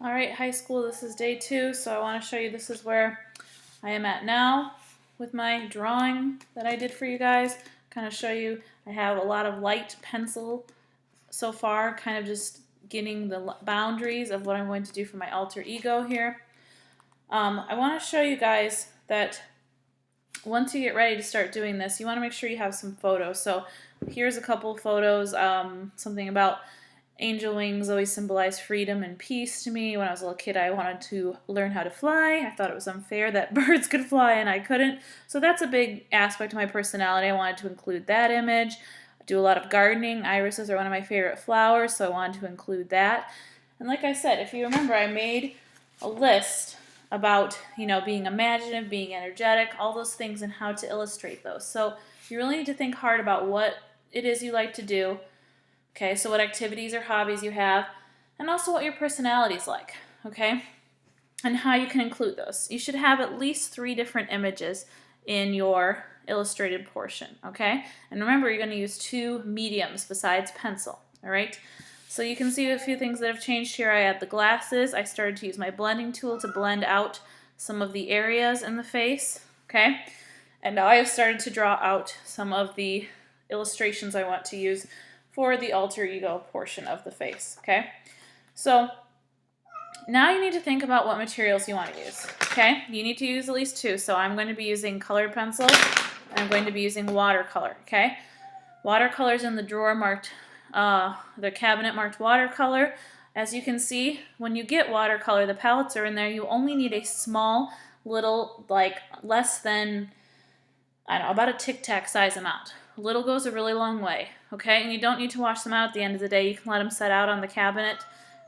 All right, high school, this is day 2, so I want to show you this is where I am at now with my drawing that I did for you guys. Kind of show you I have a lot of light pencil so far, kind of just getting the boundaries of what I'm going to do for my alter ego here. I want to show you guys that once you get ready to start doing this, you want to make sure you have some photos. So here's a couple photos, something about angel wings always symbolize freedom and peace to me. When I was a little kid, I wanted to learn how to fly. I thought it was unfair that birds could fly and I couldn't. So that's a big aspect of my personality. I wanted to include that image. I do a lot of gardening. Irises are one of my favorite flowers, so I wanted to include that. And like I said, if you remember, I made a list about, being imaginative, being energetic, all those things, and how to illustrate those. So you really need to think hard about what it is you like to do. Okay, so what activities or hobbies you have, and also what your personality is like, okay, and how you can include those. You should have at least 3 different images in your illustrated portion, okay? And remember, you're going to use 2 mediums besides pencil, all right? So you can see a few things that have changed here. I add the glasses. I started to use my blending tool to blend out some of the areas in the face, okay? And now I have started to draw out some of the illustrations I want to use for the alter ego portion of the face, okay? So now you need to think about what materials you want to use, okay? You need to use at least 2, so I'm going to be using colored pencil, and I'm going to be using watercolor, okay? Watercolor's in the drawer marked, the cabinet marked watercolor. As you can see, when you get watercolor, the palettes are in there. You only need a small little, like less than, I don't know, about a Tic Tac size amount. A little goes a really long way, okay? And you don't need to wash them out at the end of the day. You can let them set out on the cabinet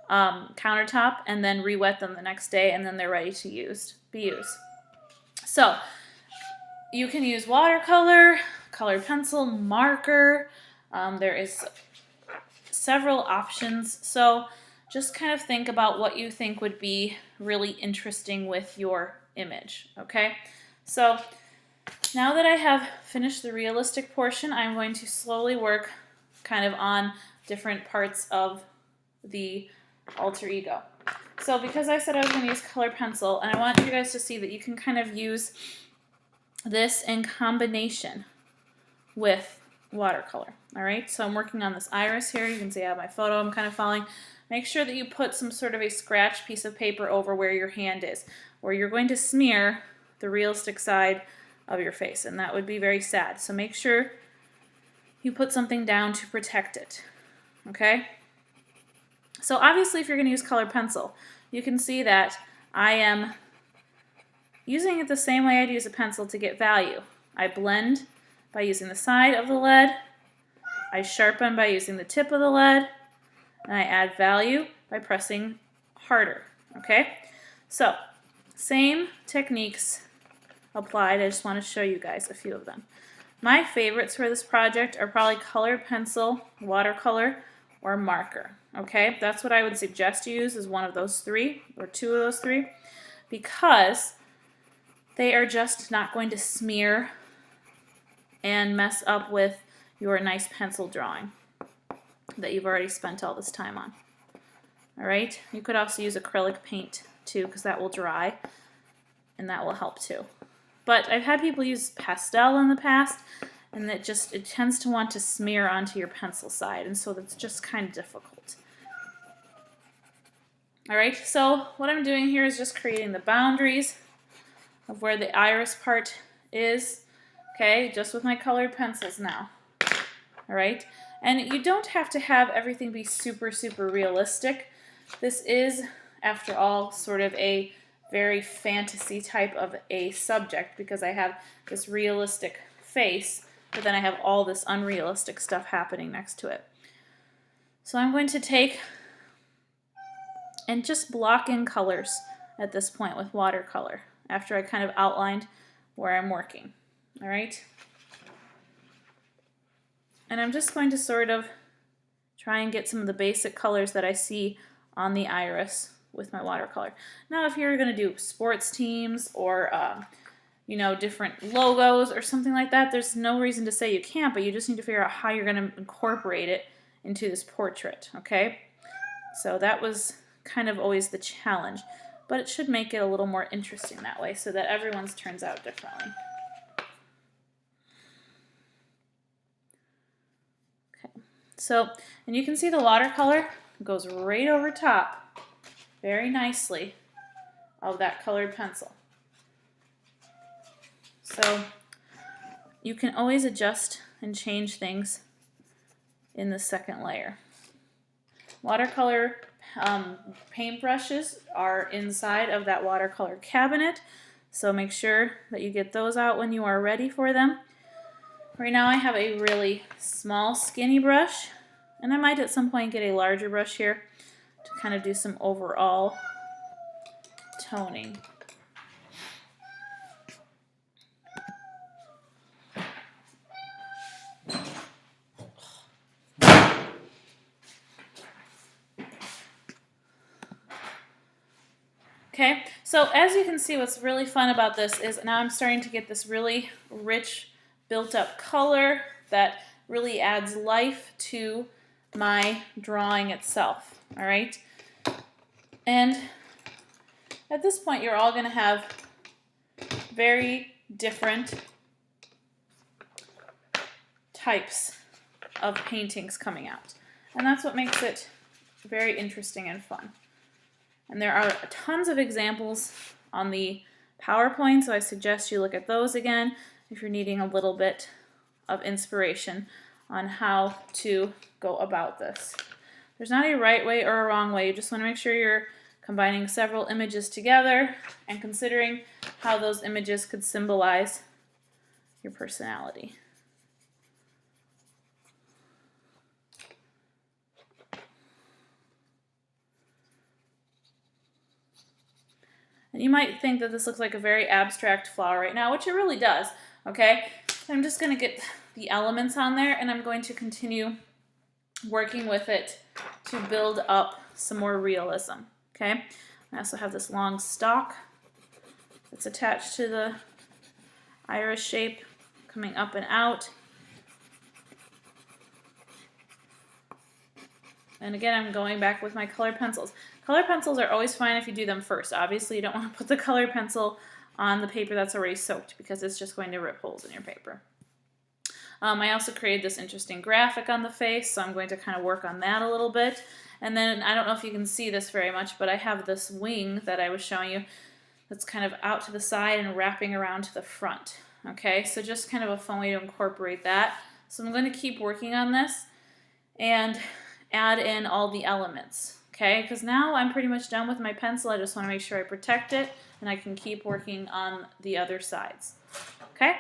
countertop and then re-wet them the next day, and then they're ready to be used. So you can use watercolor, colored pencil, marker. There is several options. So just kind of think about what you think would be really interesting with your image, okay? So now that I have finished the realistic portion, I'm going to slowly work kind of on different parts of the alter ego. So because I said I was going to use colored pencil, and I want you guys to see that you can kind of use this in combination with watercolor. All right, so I'm working on this iris here. You can see I have my photo I'm kind of following. Make sure that you put some sort of a scratch piece of paper over where your hand is, where you're going to smear the realistic side of your face, and that would be very sad. So make sure you put something down to protect it, okay? So obviously if you're going to use colored pencil, you can see that I am using it the same way I'd use a pencil to get value. I blend by using the side of the lead, I sharpen by using the tip of the lead, and I add value by pressing harder, okay? So same techniques applied. I just want to show you guys a few of them. My favorites for this project are probably colored pencil, watercolor, or marker, okay? That's what I would suggest you use, is one of those 3 or 2 of those 3, because they are just not going to smear and mess up with your nice pencil drawing that you've already spent all this time on. All right, you could also use acrylic paint too, because that will dry and that will help too. But I've had people use pastel in the past, and it tends to want to smear onto your pencil side, and so that's just kind of difficult. All right, so what I'm doing here is just creating the boundaries of where the iris part is, okay, just with my colored pencils now. All right, and you don't have to have everything be super, super realistic. This is, after all, sort of a very fantasy type of a subject, because I have this realistic face, but then I have all this unrealistic stuff happening next to it. So I'm going to take and just block in colors at this point with watercolor after I kind of outlined where I'm working. All right? And I'm just going to sort of try and get some of the basic colors that I see on the iris with my watercolor. Now, if you're going to do sports teams or different logos or something like that, there's no reason to say you can't, but you just need to figure out how you're going to incorporate it into this portrait, okay? So that was kind of always the challenge, but it should make it a little more interesting that way so that everyone's turns out differently. Okay, so, and you can see the watercolor goes right over top very nicely of that colored pencil. So you can always adjust and change things in the second layer. Watercolor paintbrushes are inside of that watercolor cabinet, so make sure that you get those out when you are ready for them. Right now I have a really small skinny brush, and I might at some point get a larger brush here to kind of do some overall toning. Okay, so as you can see, what's really fun about this is now I'm starting to get this really rich built up color that really adds life to my drawing itself, all right? And at this point, you're all gonna have very different types of paintings coming out. And that's what makes it very interesting and fun. And there are tons of examples on the PowerPoint, so I suggest you look at those again if you're needing a little bit of inspiration on how to go about this. There's not a right way or a wrong way. You just want to make sure you're combining several images together and considering how those images could symbolize your personality. And you might think that this looks like a very abstract flower right now, which it really does, okay? I'm just going to get the elements on there, and I'm going to continue working with it to build up some more realism, okay? I also have this long stalk that's attached to the iris shape coming up and out. And again, I'm going back with my colored pencils. Colored pencils are always fine if you do them first. Obviously, you don't want to put the colored pencil on the paper that's already soaked because it's just going to rip holes in your paper. I also created this interesting graphic on the face, so I'm going to kind of work on that a little bit. And then, I don't know if you can see this very much, but I have this wing that I was showing you that's kind of out to the side and wrapping around to the front. Okay, so just kind of a fun way to incorporate that. So I'm going to keep working on this and add in all the elements, okay? Because now I'm pretty much done with my pencil. I just want to make sure I protect it and I can keep working on the other sides, okay?